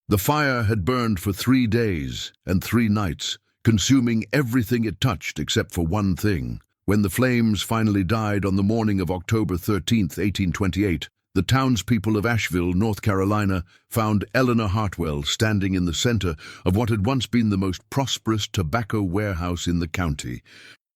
The fire had burned for 3 days and 3 nights, consuming everything it touched except for one thing. When the flames finally died on the morning of October 13th, 1828, the townspeople of Asheville, North Carolina, found Eleanor Hartwell standing in the center of what had once been the most prosperous tobacco warehouse in the county.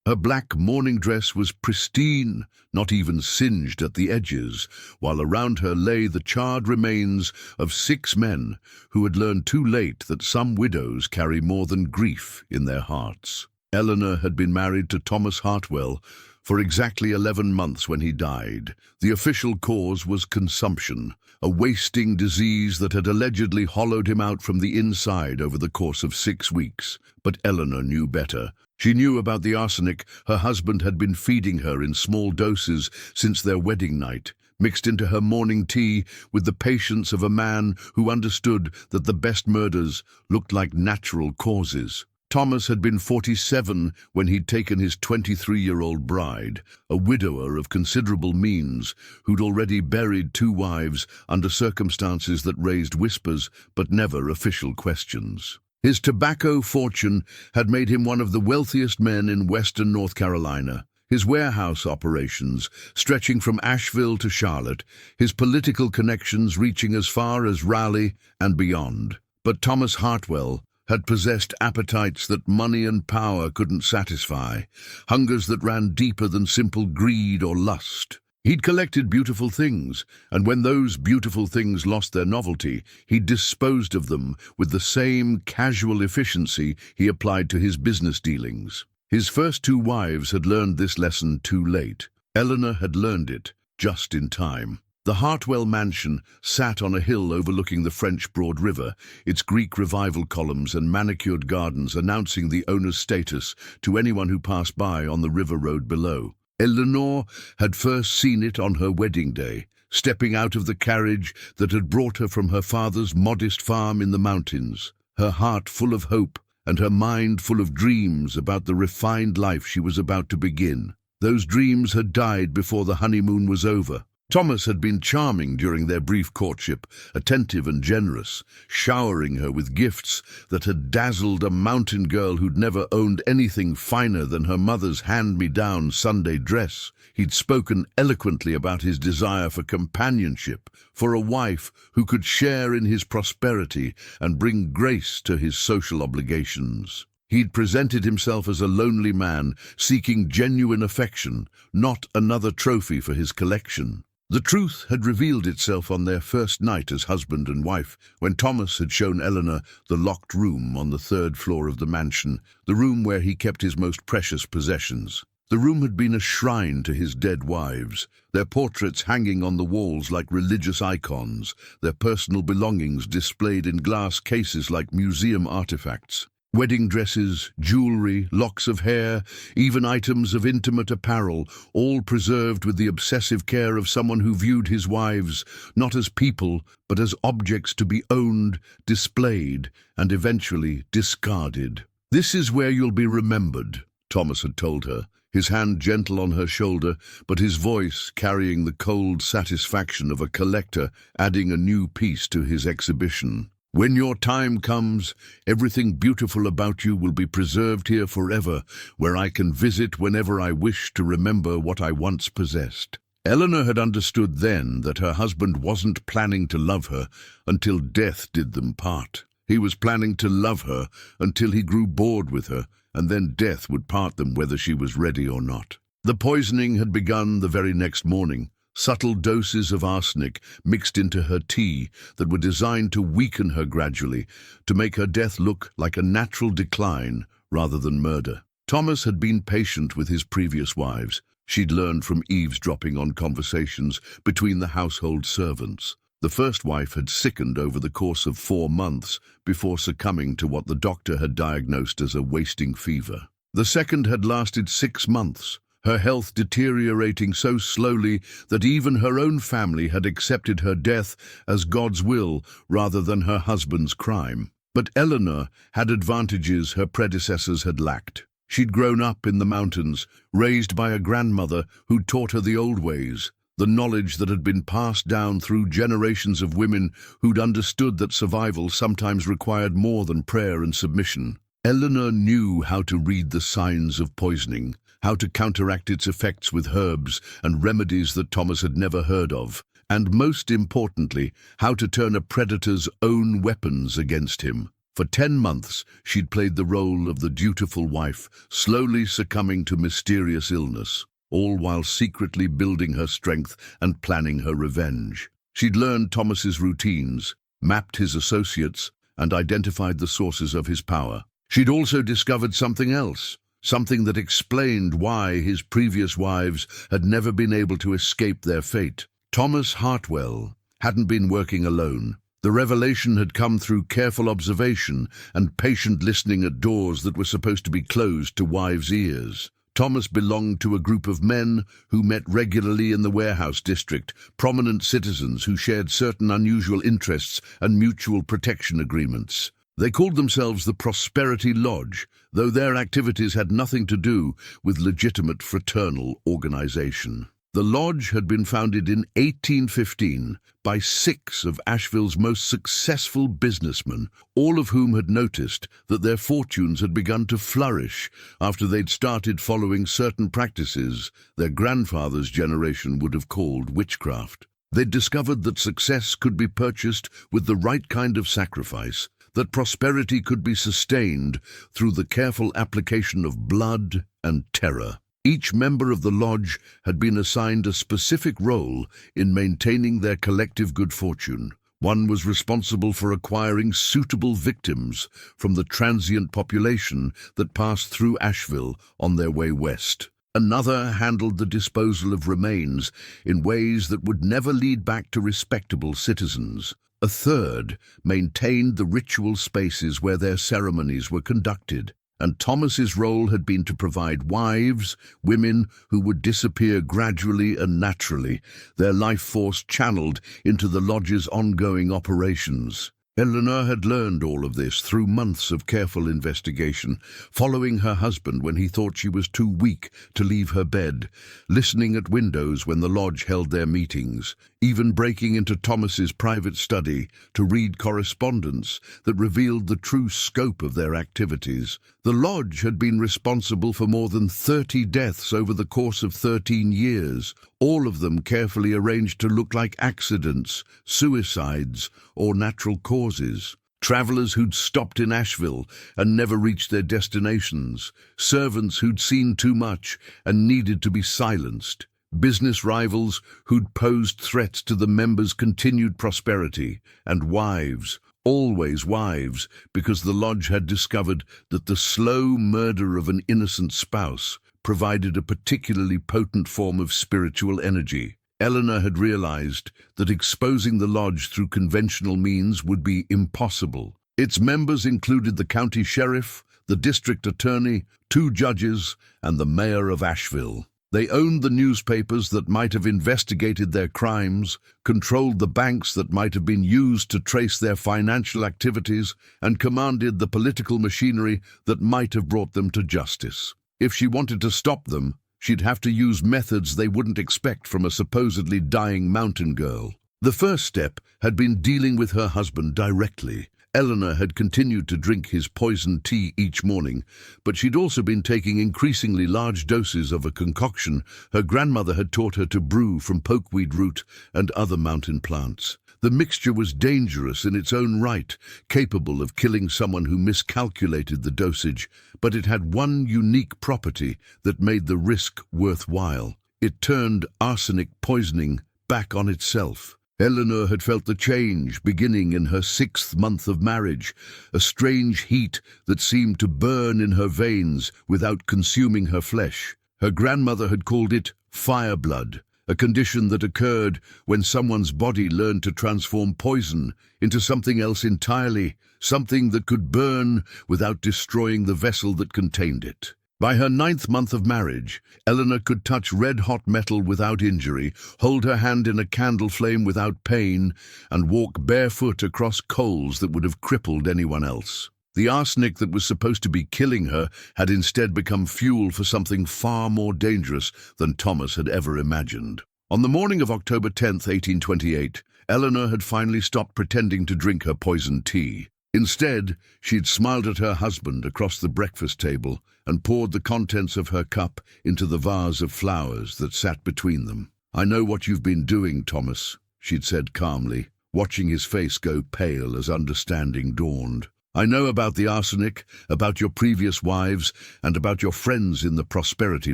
Her black mourning dress was pristine, not even singed at the edges, while around her lay the charred remains of 6 men who had learned too late that some widows carry more than grief in their hearts. Eleanor had been married to Thomas Hartwell for exactly 11 months when he died. The official cause was consumption, a wasting disease that had allegedly hollowed him out from the inside over the course of 6 weeks. But Eleanor knew better. She knew about the arsenic her husband had been feeding her in small doses since their wedding night, mixed into her morning tea with the patience of a man who understood that the best murders looked like natural causes. Thomas had been 47 when he'd taken his 23-year-old bride, a widower of considerable means, who'd already buried 2 wives under circumstances that raised whispers but never official questions. His tobacco fortune had made him one of the wealthiest men in western North Carolina. His warehouse operations, stretching from Asheville to Charlotte, his political connections reaching as far as Raleigh and beyond. But Thomas Hartwell had possessed appetites that money and power couldn't satisfy, hungers that ran deeper than simple greed or lust. He'd collected beautiful things, and when those beautiful things lost their novelty, he disposed of them with the same casual efficiency he applied to his business dealings. His first 2 wives had learned this lesson too late. Eleanor had learned it just in time. The Hartwell mansion sat on a hill overlooking the French Broad River, its Greek Revival columns and manicured gardens announcing the owner's status to anyone who passed by on the river road below. Eleanor had first seen it on her wedding day, stepping out of the carriage that had brought her from her father's modest farm in the mountains, her heart full of hope and her mind full of dreams about the refined life she was about to begin. Those dreams had died before the honeymoon was over. Thomas had been charming during their brief courtship, attentive and generous, showering her with gifts that had dazzled a mountain girl who'd never owned anything finer than her mother's hand-me-down Sunday dress. He'd spoken eloquently about his desire for companionship, for a wife who could share in his prosperity and bring grace to his social obligations. He'd presented himself as a lonely man, seeking genuine affection, not another trophy for his collection. The truth had revealed itself on their first night as husband and wife, when Thomas had shown Eleanor the locked room on the 3rd floor of the mansion, the room where he kept his most precious possessions. The room had been a shrine to his dead wives, their portraits hanging on the walls like religious icons, their personal belongings displayed in glass cases like museum artifacts. Wedding dresses, jewelry, locks of hair, even items of intimate apparel, all preserved with the obsessive care of someone who viewed his wives not as people, but as objects to be owned, displayed, and eventually discarded. "This is where you'll be remembered," Thomas had told her, his hand gentle on her shoulder, but his voice carrying the cold satisfaction of a collector adding a new piece to his exhibition. "When your time comes, everything beautiful about you will be preserved here forever, where I can visit whenever I wish to remember what I once possessed." Eleanor had understood then that her husband wasn't planning to love her until death did them part. He was planning to love her until he grew bored with her, and then death would part them whether she was ready or not. The poisoning had begun the very next morning. Subtle doses of arsenic mixed into her tea that were designed to weaken her gradually, to make her death look like a natural decline rather than murder. Thomas had been patient with his previous wives. She'd learned from eavesdropping on conversations between the household servants. The first wife had sickened over the course of 4 months before succumbing to what the doctor had diagnosed as a wasting fever. The second had lasted 6 months, her health deteriorating so slowly that even her own family had accepted her death as God's will rather than her husband's crime. But Eleanor had advantages her predecessors had lacked. She'd grown up in the mountains, raised by a grandmother who taught her the old ways, the knowledge that had been passed down through generations of women who'd understood that survival sometimes required more than prayer and submission. Eleanor knew how to read the signs of poisoning, how to counteract its effects with herbs and remedies that Thomas had never heard of, and most importantly, how to turn a predator's own weapons against him. For 10 months, she'd played the role of the dutiful wife, slowly succumbing to mysterious illness, all while secretly building her strength and planning her revenge. She'd learned Thomas's routines, mapped his associates, and identified the sources of his power. She'd also discovered something else, something that explained why his previous wives had never been able to escape their fate. Thomas Hartwell hadn't been working alone. The revelation had come through careful observation and patient listening at doors that were supposed to be closed to wives' ears. Thomas belonged to a group of men who met regularly in the warehouse district, prominent citizens who shared certain unusual interests and mutual protection agreements. They called themselves the Prosperity Lodge, though their activities had nothing to do with legitimate fraternal organization. The lodge had been founded in 1815 by 6 of Asheville's most successful businessmen, all of whom had noticed that their fortunes had begun to flourish after they'd started following certain practices their grandfather's generation would have called witchcraft. They'd discovered that success could be purchased with the right kind of sacrifice, that prosperity could be sustained through the careful application of blood and terror. Each member of the lodge had been assigned a specific role in maintaining their collective good fortune. One was responsible for acquiring suitable victims from the transient population that passed through Asheville on their way west. Another handled the disposal of remains in ways that would never lead back to respectable citizens. A third maintained the ritual spaces where their ceremonies were conducted, and Thomas's role had been to provide wives, women who would disappear gradually and naturally, their life force channeled into the lodge's ongoing operations. Eleanor had learned all of this through months of careful investigation, following her husband when he thought she was too weak to leave her bed, listening at windows when the lodge held their meetings, even breaking into Thomas's private study to read correspondence that revealed the true scope of their activities. The lodge had been responsible for more than 30 deaths over the course of 13 years, all of them carefully arranged to look like accidents, suicides, or natural causes. Travelers who'd stopped in Asheville and never reached their destinations, servants who'd seen too much and needed to be silenced, business rivals who'd posed threats to the members' continued prosperity, and wives, always wives, because the lodge had discovered that the slow murder of an innocent spouse provided a particularly potent form of spiritual energy. Eleanor had realized that exposing the lodge through conventional means would be impossible. Its members included the county sheriff, the district attorney, 2 judges, and the mayor of Asheville. They owned the newspapers that might have investigated their crimes, controlled the banks that might have been used to trace their financial activities, and commanded the political machinery that might have brought them to justice. If she wanted to stop them, she'd have to use methods they wouldn't expect from a supposedly dying mountain girl. The first step had been dealing with her husband directly. Eleanor had continued to drink his poisoned tea each morning, but she'd also been taking increasingly large doses of a concoction her grandmother had taught her to brew from pokeweed root and other mountain plants. The mixture was dangerous in its own right, capable of killing someone who miscalculated the dosage, but it had one unique property that made the risk worthwhile. It turned arsenic poisoning back on itself. Eleanor had felt the change beginning in her 6th month of marriage, a strange heat that seemed to burn in her veins without consuming her flesh. Her grandmother had called it fire blood, a condition that occurred when someone's body learned to transform poison into something else entirely, something that could burn without destroying the vessel that contained it. By her 9th month of marriage, Eleanor could touch red-hot metal without injury, hold her hand in a candle flame without pain, and walk barefoot across coals that would have crippled anyone else. The arsenic that was supposed to be killing her had instead become fuel for something far more dangerous than Thomas had ever imagined. On the morning of October 10th, 1828, Eleanor had finally stopped pretending to drink her poisoned tea. Instead, she'd smiled at her husband across the breakfast table and poured the contents of her cup into the vase of flowers that sat between them. "I know what you've been doing, Thomas," she'd said calmly, watching his face go pale as understanding dawned. "I know about the arsenic, about your previous wives, and about your friends in the Prosperity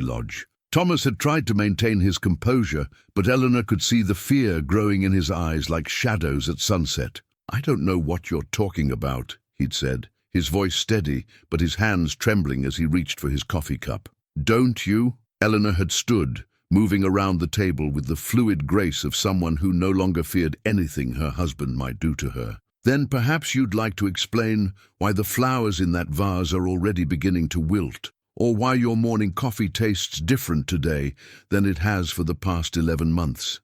Lodge." Thomas had tried to maintain his composure, but Eleanor could see the fear growing in his eyes like shadows at sunset. "I don't know what you're talking about," he'd said, his voice steady, but his hands trembling as he reached for his coffee cup. "Don't you?" Eleanor had stood, moving around the table with the fluid grace of someone who no longer feared anything her husband might do to her. "Then perhaps you'd like to explain why the flowers in that vase are already beginning to wilt, or why your morning coffee tastes different today than it has for the past 11 months.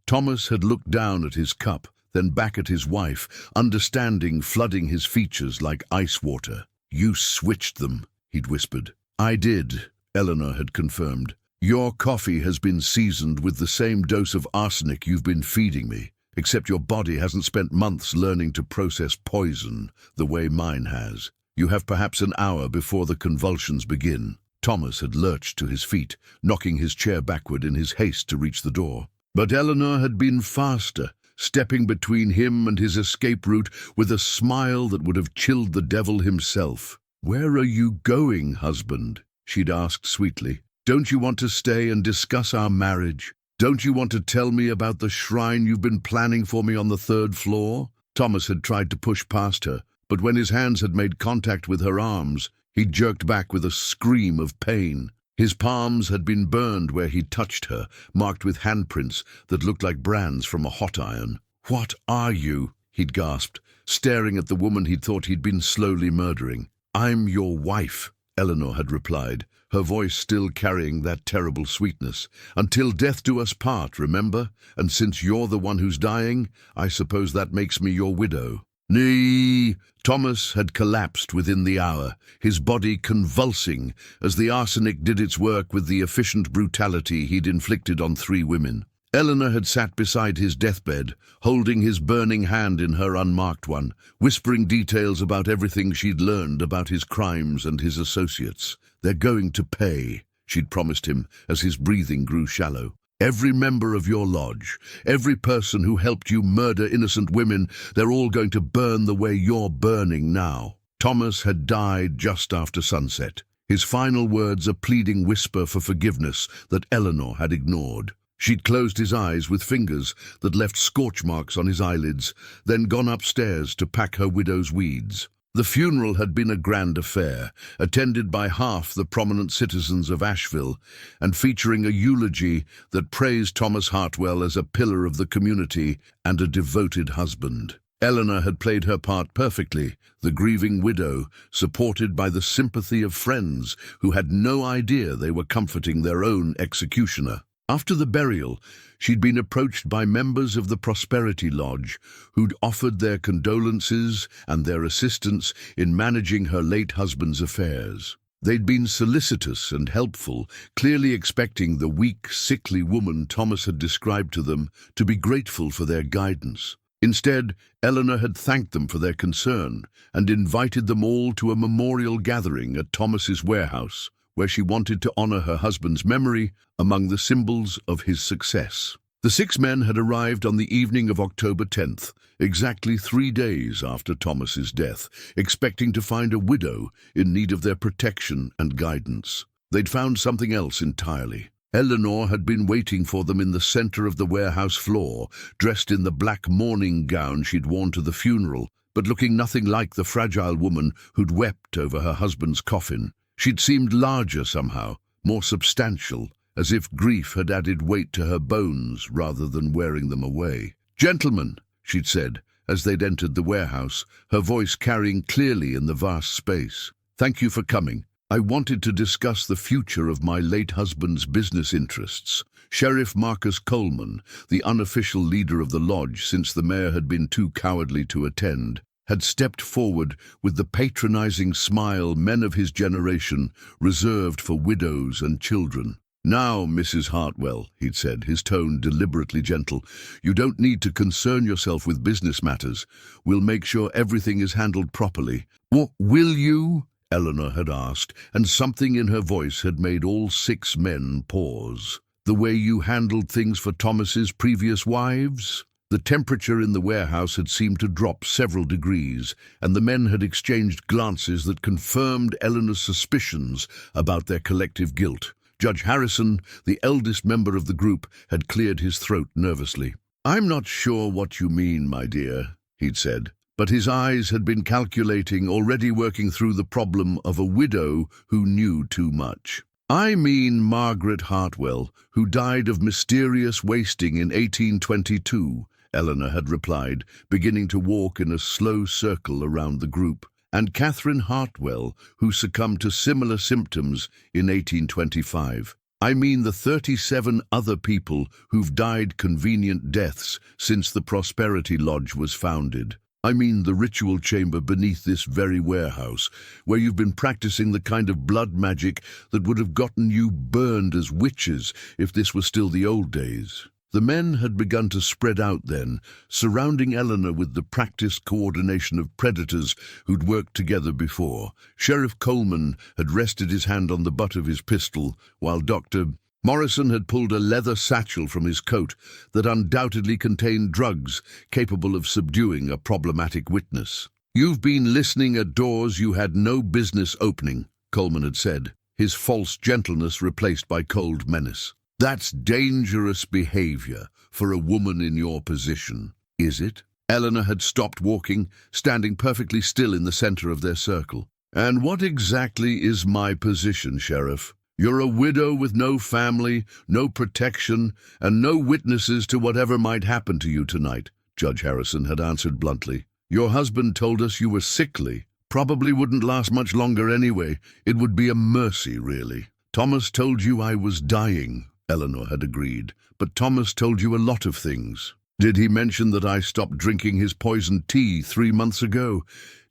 Thomas had looked down at his cup, then back at his wife, understanding flooding his features like ice water. "You switched them," he'd whispered. "I did," Eleanor had confirmed. "Your coffee has been seasoned with the same dose of arsenic you've been feeding me, except your body hasn't spent months learning to process poison the way mine has. You have perhaps an hour before the convulsions begin." Thomas had lurched to his feet, knocking his chair backward in his haste to reach the door. But Eleanor had been faster, stepping between him and his escape route with a smile that would have chilled the devil himself. "Where are you going, husband?" she'd asked sweetly. "Don't you want to stay and discuss our marriage? Don't you want to tell me about the shrine you've been planning for me on the 3rd floor? Thomas had tried to push past her, but when his hands had made contact with her arms, he jerked back with a scream of pain. His palms had been burned where he'd touched her, marked with handprints that looked like brands from a hot iron. "What are you?" he'd gasped, staring at the woman he'd thought he'd been slowly murdering. "I'm your wife," Eleanor had replied, her voice still carrying that terrible sweetness. "Until death do us part, remember? And since you're the one who's dying, I suppose that makes me your widow." "Nee!" Thomas had collapsed within the hour, his body convulsing as the arsenic did its work with the efficient brutality he'd inflicted on 3 women. Eleanor had sat beside his deathbed, holding his burning hand in her unmarked one, whispering details about everything she'd learned about his crimes and his associates. "They're going to pay," she'd promised him as his breathing grew shallow. "Every member of your lodge, every person who helped you murder innocent women, they're all going to burn the way you're burning now." Thomas had died just after sunset, his final words a pleading whisper for forgiveness that Eleanor had ignored. She'd closed his eyes with fingers that left scorch marks on his eyelids, then gone upstairs to pack her widow's weeds. The funeral had been a grand affair, attended by half the prominent citizens of Asheville, and featuring a eulogy that praised Thomas Hartwell as a pillar of the community and a devoted husband. Eleanor had played her part perfectly, the grieving widow, supported by the sympathy of friends who had no idea they were comforting their own executioner. After the burial, she'd been approached by members of the Prosperity Lodge who'd offered their condolences and their assistance in managing her late husband's affairs. They'd been solicitous and helpful, clearly expecting the weak, sickly woman Thomas had described to them to be grateful for their guidance. Instead, Eleanor had thanked them for their concern and invited them all to a memorial gathering at Thomas's warehouse, where she wanted to honor her husband's memory among the symbols of his success. The 6 men had arrived on the evening of October 10th, exactly 3 days after Thomas's death, expecting to find a widow in need of their protection and guidance. They'd found something else entirely. Eleanor had been waiting for them in the center of the warehouse floor, dressed in the black mourning gown she'd worn to the funeral, but looking nothing like the fragile woman who'd wept over her husband's coffin. She'd seemed larger somehow, more substantial, as if grief had added weight to her bones rather than wearing them away. "Gentlemen," she'd said, as they'd entered the warehouse, her voice carrying clearly in the vast space. "Thank you for coming. I wanted to discuss the future of my late husband's business interests." Sheriff Marcus Coleman, the unofficial leader of the lodge since the mayor had been too cowardly to attend, had stepped forward with the patronizing smile men of his generation reserved for widows and children. "Now, Mrs. Hartwell," he'd said, his tone deliberately gentle, "you don't need to concern yourself with business matters. We'll make sure everything is handled properly." "Will you?" Eleanor had asked, and something in her voice had made all 6 men pause. "The way you handled things for Thomas's previous wives?" The temperature in the warehouse had seemed to drop several degrees, and the men had exchanged glances that confirmed Eleanor's suspicions about their collective guilt. Judge Harrison, the eldest member of the group, had cleared his throat nervously. "I'm not sure what you mean, my dear," he'd said, but his eyes had been calculating, already working through the problem of a widow who knew too much. "I mean Margaret Hartwell, who died of mysterious wasting in 1822, Eleanor had replied, beginning to walk in a slow circle around the group. "And Catherine Hartwell, who succumbed to similar symptoms in 1825. I mean the 37 other people who've died convenient deaths since the Prosperity Lodge was founded. I mean the ritual chamber beneath this very warehouse, where you've been practicing the kind of blood magic that would have gotten you burned as witches if this were still the old days." The men had begun to spread out then, surrounding Eleanor with the practiced coordination of predators who'd worked together before. Sheriff Coleman had rested his hand on the butt of his pistol, while Dr. Morrison had pulled a leather satchel from his coat that undoubtedly contained drugs capable of subduing a problematic witness. "You've been listening at doors you had no business opening," Coleman had said, his false gentleness replaced by cold menace. "That's dangerous behavior for a woman in your position." "Is it?" Eleanor had stopped walking, standing perfectly still in the center of their circle. "And what exactly is my position, Sheriff? You're a widow with no family, no protection, and no witnesses to whatever might happen to you tonight," Judge Harrison had answered bluntly. "Your husband told us you were sickly. Probably wouldn't last much longer anyway. It would be a mercy, really." "Thomas told you I was dying," Eleanor had agreed, "but Thomas told you a lot of things. Did he mention that I stopped drinking his poisoned tea 3 months ago?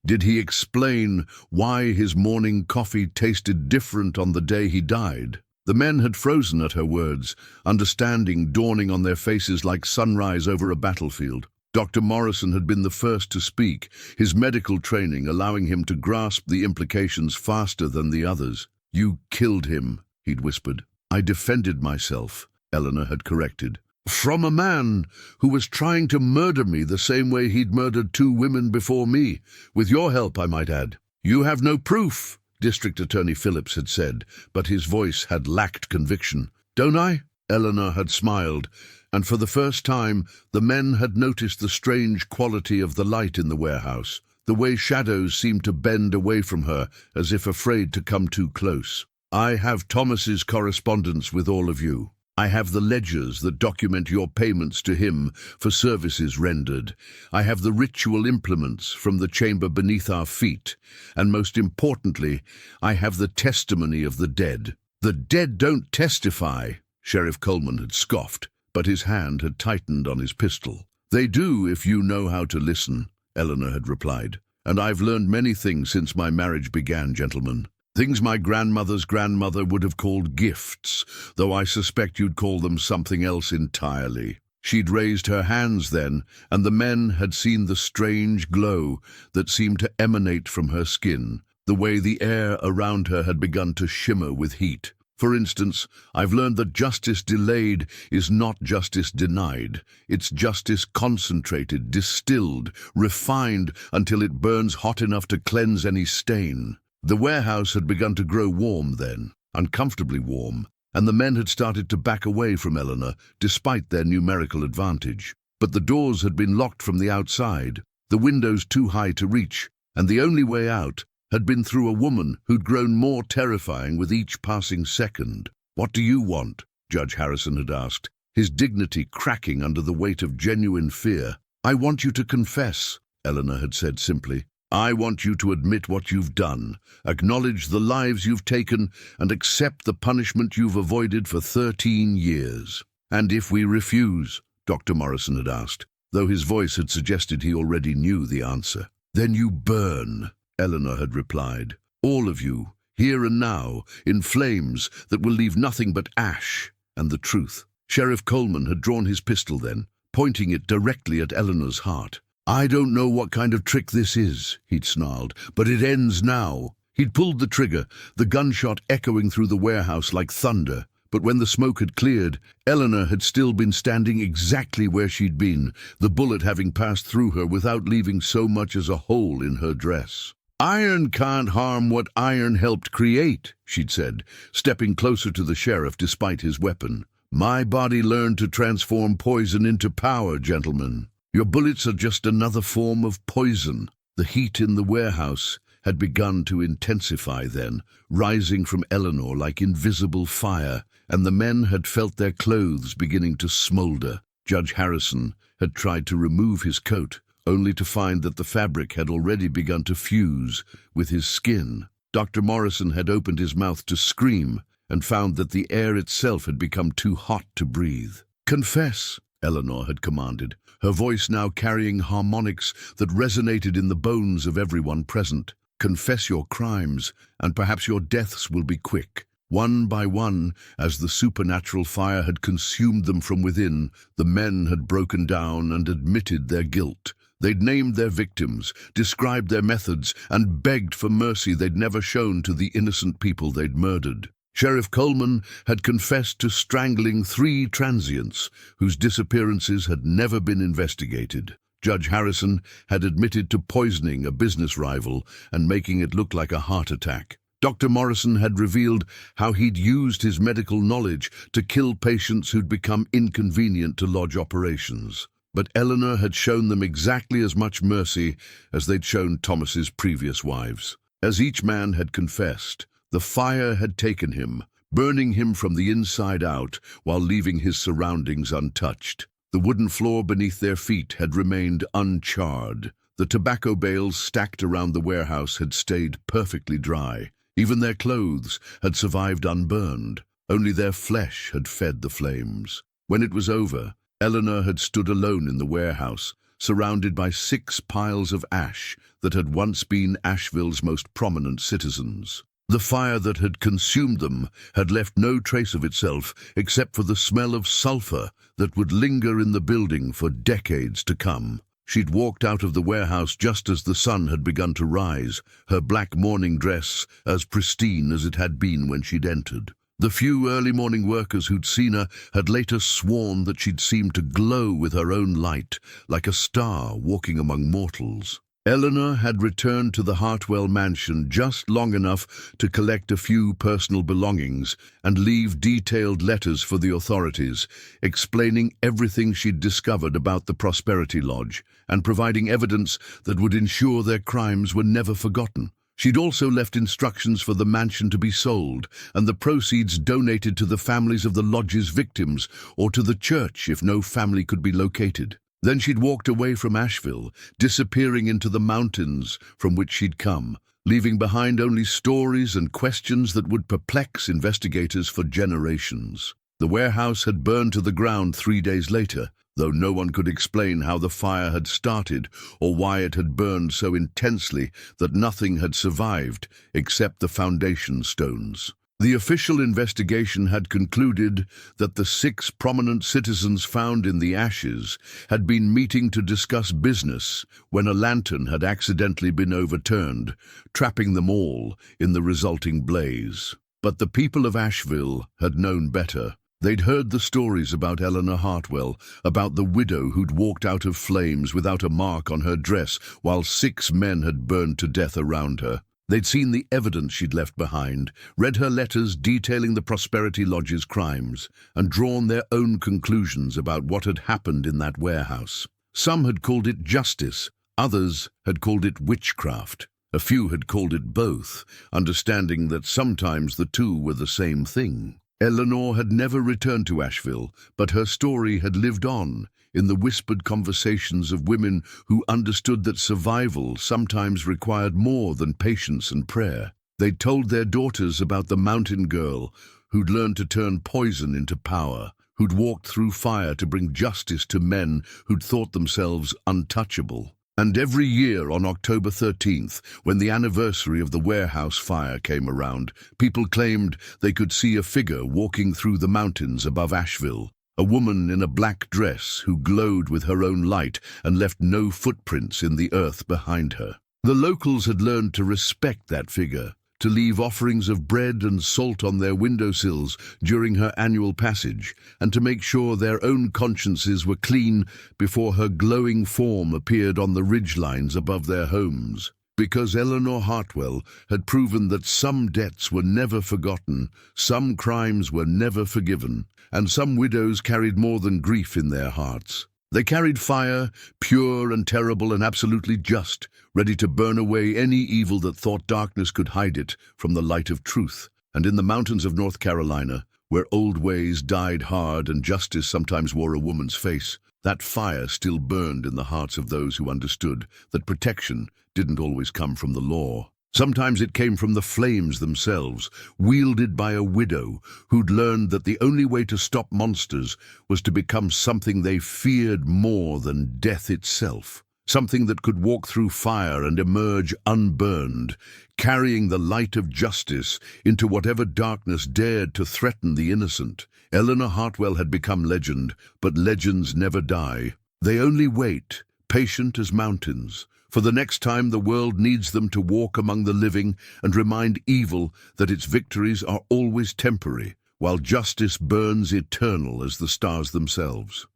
Did he explain why his morning coffee tasted different on the day he died?" The men had frozen at her words, understanding dawning on their faces like sunrise over a battlefield. Dr. Morrison had been the first to speak, his medical training allowing him to grasp the implications faster than the others. "You killed him," he'd whispered. "I defended myself," Eleanor had corrected. "From a man who was trying to murder me the same way he'd murdered 2 women before me. With your help, I might add." "You have no proof," District Attorney Phillips had said, but his voice had lacked conviction. "Don't I?" Eleanor had smiled, and for the first time the men had noticed the strange quality of the light in the warehouse, the way shadows seemed to bend away from her as if afraid to come too close. "I have Thomas's correspondence with all of you. I have the ledgers that document your payments to him for services rendered. I have the ritual implements from the chamber beneath our feet. And most importantly, I have the testimony of the dead." "The dead don't testify," Sheriff Coleman had scoffed, but his hand had tightened on his pistol. "They do if you know how to listen," Eleanor had replied. "And I've learned many things since my marriage began, gentlemen. Things my grandmother's grandmother would have called gifts, though I suspect you'd call them something else entirely." She'd raised her hands then, and the men had seen the strange glow that seemed to emanate from her skin, the way the air around her had begun to shimmer with heat. "For instance, I've learned that justice delayed is not justice denied. It's justice concentrated, distilled, refined until it burns hot enough to cleanse any stain." The warehouse had begun to grow warm then, uncomfortably warm, and the men had started to back away from Eleanor, despite their numerical advantage. But the doors had been locked from the outside, the windows too high to reach, and the only way out had been through a woman who'd grown more terrifying with each passing second. "What do you want?" Judge Harrison had asked, his dignity cracking under the weight of genuine fear. "I want you to confess," Eleanor had said simply. "I want you to admit what you've done, acknowledge the lives you've taken, and accept the punishment you've avoided for 13 years. "And if we refuse?" Dr. Morrison had asked, though his voice had suggested he already knew the answer. "Then you burn," Eleanor had replied. "All of you," here and now, in flames that will leave nothing but ash and the truth. Sheriff Coleman had drawn his pistol then, pointing it directly at Eleanor's heart. "I don't know what kind of trick this is," he'd snarled, "but it ends now." He'd pulled the trigger, the gunshot echoing through the warehouse like thunder. But when the smoke had cleared, Eleanor had still been standing exactly where she'd been, the bullet having passed through her without leaving so much as a hole in her dress. "Iron can't harm what iron helped create," she'd said, stepping closer to the sheriff despite his weapon. "My body learned to transform poison into power, gentlemen. Your bullets are just another form of poison." The heat in the warehouse had begun to intensify then, rising from Eleanor like invisible fire, and the men had felt their clothes beginning to smolder. Judge Harrison had tried to remove his coat, only to find that the fabric had already begun to fuse with his skin. Dr. Morrison had opened his mouth to scream and found that the air itself had become too hot to breathe. "Confess," Eleanor had commanded, her voice now carrying harmonics that resonated in the bones of everyone present. "Confess your crimes, and perhaps your deaths will be quick." One by one, as the supernatural fire had consumed them from within, the men had broken down and admitted their guilt. They'd named their victims, described their methods, and begged for mercy they'd never shown to the innocent people they'd murdered. Sheriff Coleman had confessed to strangling 3 transients whose disappearances had never been investigated. Judge Harrison had admitted to poisoning a business rival and making it look like a heart attack. Dr. Morrison had revealed how he'd used his medical knowledge to kill patients who'd become inconvenient to lodge operations. But Eleanor had shown them exactly as much mercy as they'd shown Thomas's previous wives. As each man had confessed, the fire had taken him, burning him from the inside out while leaving his surroundings untouched. The wooden floor beneath their feet had remained uncharred. The tobacco bales stacked around the warehouse had stayed perfectly dry. Even their clothes had survived unburned. Only their flesh had fed the flames. When it was over, Eleanor had stood alone in the warehouse, surrounded by 6 piles of ash that had once been Asheville's most prominent citizens. The fire that had consumed them had left no trace of itself except for the smell of sulfur that would linger in the building for decades to come. She'd walked out of the warehouse just as the sun had begun to rise, her black mourning dress as pristine as it had been when she'd entered. The few early morning workers who'd seen her had later sworn that she'd seemed to glow with her own light, like a star walking among mortals. Eleanor had returned to the Hartwell mansion just long enough to collect a few personal belongings and leave detailed letters for the authorities, explaining everything she'd discovered about the Prosperity Lodge and providing evidence that would ensure their crimes were never forgotten. She'd also left instructions for the mansion to be sold and the proceeds donated to the families of the lodge's victims or to the church if no family could be located. Then she'd walked away from Asheville, disappearing into the mountains from which she'd come, leaving behind only stories and questions that would perplex investigators for generations. The warehouse had burned to the ground 3 days later, though no one could explain how the fire had started or why it had burned so intensely that nothing had survived except the foundation stones. The official investigation had concluded that the 6 prominent citizens found in the ashes had been meeting to discuss business when a lantern had accidentally been overturned, trapping them all in the resulting blaze. But the people of Asheville had known better. They'd heard the stories about Eleanor Hartwell, about the widow who'd walked out of flames without a mark on her dress while 6 men had burned to death around her. They'd seen the evidence she'd left behind, read her letters detailing the Prosperity Lodge's crimes, and drawn their own conclusions about what had happened in that warehouse. Some had called it justice, others had called it witchcraft. A few had called it both, understanding that sometimes the two were the same thing. Eleanor had never returned to Asheville, but her story had lived on in the whispered conversations of women who understood that survival sometimes required more than patience and prayer. They'd told their daughters about the mountain girl who'd learned to turn poison into power, who'd walked through fire to bring justice to men who'd thought themselves untouchable. And every year on October 13th, when the anniversary of the warehouse fire came around, people claimed they could see a figure walking through the mountains above Asheville, a woman in a black dress who glowed with her own light and left no footprints in the earth behind her. The locals had learned to respect that figure, to leave offerings of bread and salt on their windowsills during her annual passage, and to make sure their own consciences were clean before her glowing form appeared on the ridgelines above their homes. Because Eleanor Hartwell had proven that some debts were never forgotten, some crimes were never forgiven, and some widows carried more than grief in their hearts. They carried fire, pure and terrible and absolutely just, ready to burn away any evil that thought darkness could hide it from the light of truth. And in the mountains of North Carolina, where old ways died hard and justice sometimes wore a woman's face, that fire still burned in the hearts of those who understood that protection didn't always come from the law. Sometimes it came from the flames themselves, wielded by a widow who'd learned that the only way to stop monsters was to become something they feared more than death itself, something that could walk through fire and emerge unburned, carrying the light of justice into whatever darkness dared to threaten the innocent. Eleanor Hartwell had become legend, but legends never die. They only wait, patient as mountains, for the next time the world needs them to walk among the living and remind evil that its victories are always temporary, while justice burns eternal as the stars themselves.